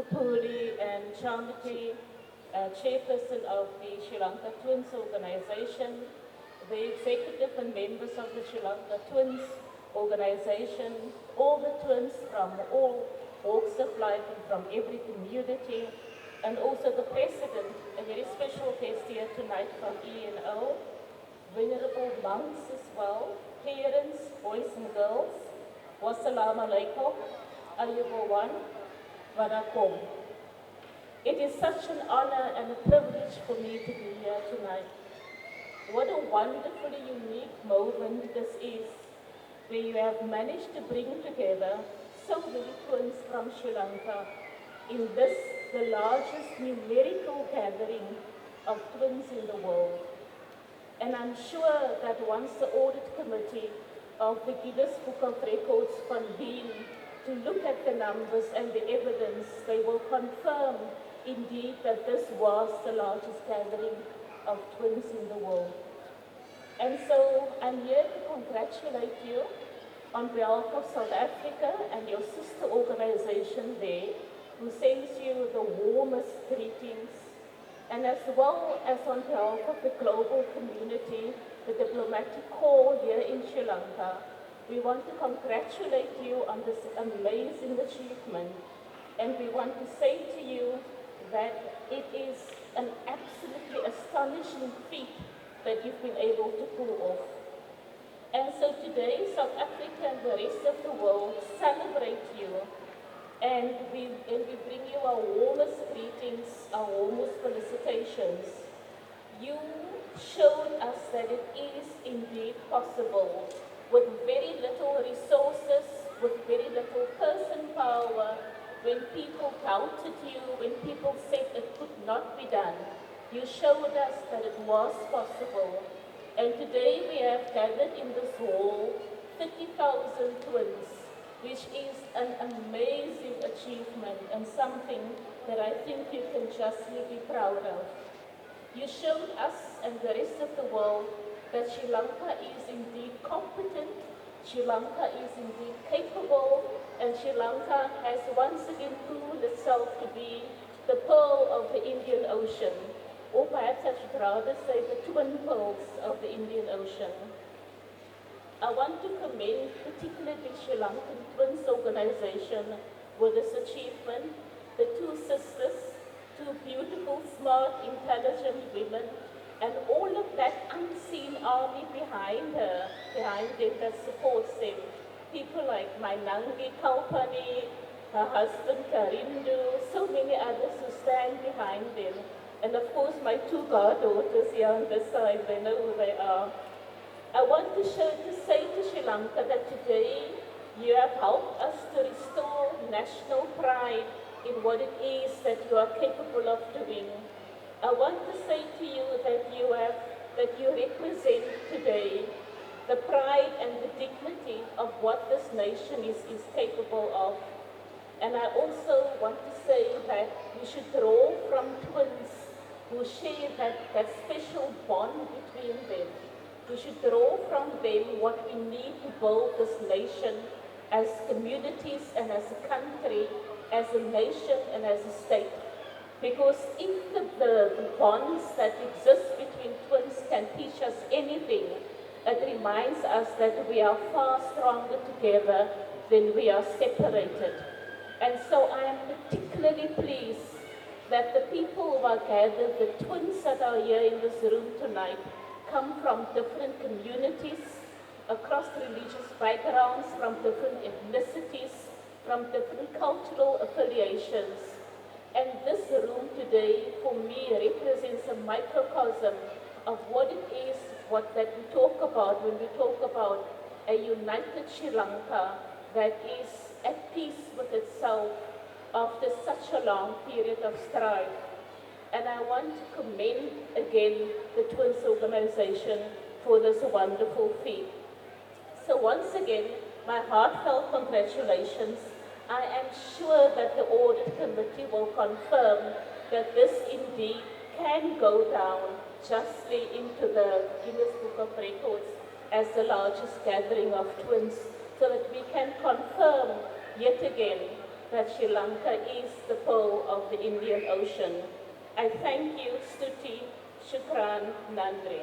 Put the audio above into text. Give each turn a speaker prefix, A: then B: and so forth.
A: Kupuli and Chamiti, chairperson of the Sri Lanka Twins organization, the executive and members of the Sri Lanka Twins organization, all the twins from all walks of life and from every community, and also the president, a very special guest here tonight from ENO, venerable monks as well, parents, boys and girls. Wassalamu alaikum, ayubowan, wanakom. It is such an honor and a privilege for me to be here tonight. What a wonderfully unique moment this is, where you have managed to bring together so many twins from Sri Lanka in this, the largest numerical gathering of twins in the world. And I'm sure that once the audit committee of the Guinness Book of Records convene to look at the numbers and the evidence, they will confirm indeed that this was the largest gathering of twins in the world. And so I'm here to congratulate you on behalf of South Africa and your sister organization there, who sends you the warmest greetings, and as well as on behalf of the global community, the diplomatic corps here in Sri Lanka. We want to congratulate you on this amazing achievement, and we want to say to you that it is an absolutely astonishing feat that you've been able to pull off. And so today, South Africa and the rest of the world celebrate you, and we bring you our warmest greetings, our warmest felicitations. You showed us that it is indeed possible, with very little resources, with very little person power, when people doubted you, when people said it could not be done. You showed us that it was possible. And today we have gathered in this hall 30,000 twins, which is an amazing achievement and something that I think you can justly be proud of. You showed us and the rest of the world that Sri Lanka is indeed competent, Sri Lanka is indeed capable, and Sri Lanka has once again proved itself to be the pearl of the Indian Ocean, or perhaps I should rather say the twin pearls of the Indian Ocean. I want to commend particularly Sri Lankan Twins organization with this achievement, the two sisters, two beautiful, smart, intelligent women, and all of that unseen army behind them that supports them. People like Mainangi Kalpani, her husband Karindu, so many others who stand behind them. And of course my two goddaughters here on this side, they know who they are. I want to say to Sri Lanka that today you have helped us to restore national pride in what it is that you are capable of doing. I want to say to you that you represent today the pride and the dignity of what this nation is capable of. And I also want to say that we should draw from twins who share that special bond between them. We should draw from them what we need to build this nation as communities and as a country, as a nation and as a state. Because if the bonds that exist between twins can teach us anything, it reminds us that we are far stronger together than we are separated. And so I am particularly pleased that the people who are gathered, the twins that are here in this room tonight, come from different communities, across religious backgrounds, from different ethnicities, from different cultural affiliations. And this room today, for me, represents a microcosm of what it is that we talk about when we talk about a united Sri Lanka that is at peace with itself after such a long period of strife. And I want to commend again the Twins organization for this wonderful feat. So once again, my heartfelt congratulations. I am sure that the audit committee will confirm that this indeed can go down justly into the Guinness Book of Records as the largest gathering of twins, so that we can confirm yet again that Sri Lanka is the pearl of the Indian Ocean. I thank you, Stuti, Shukran, Nandri.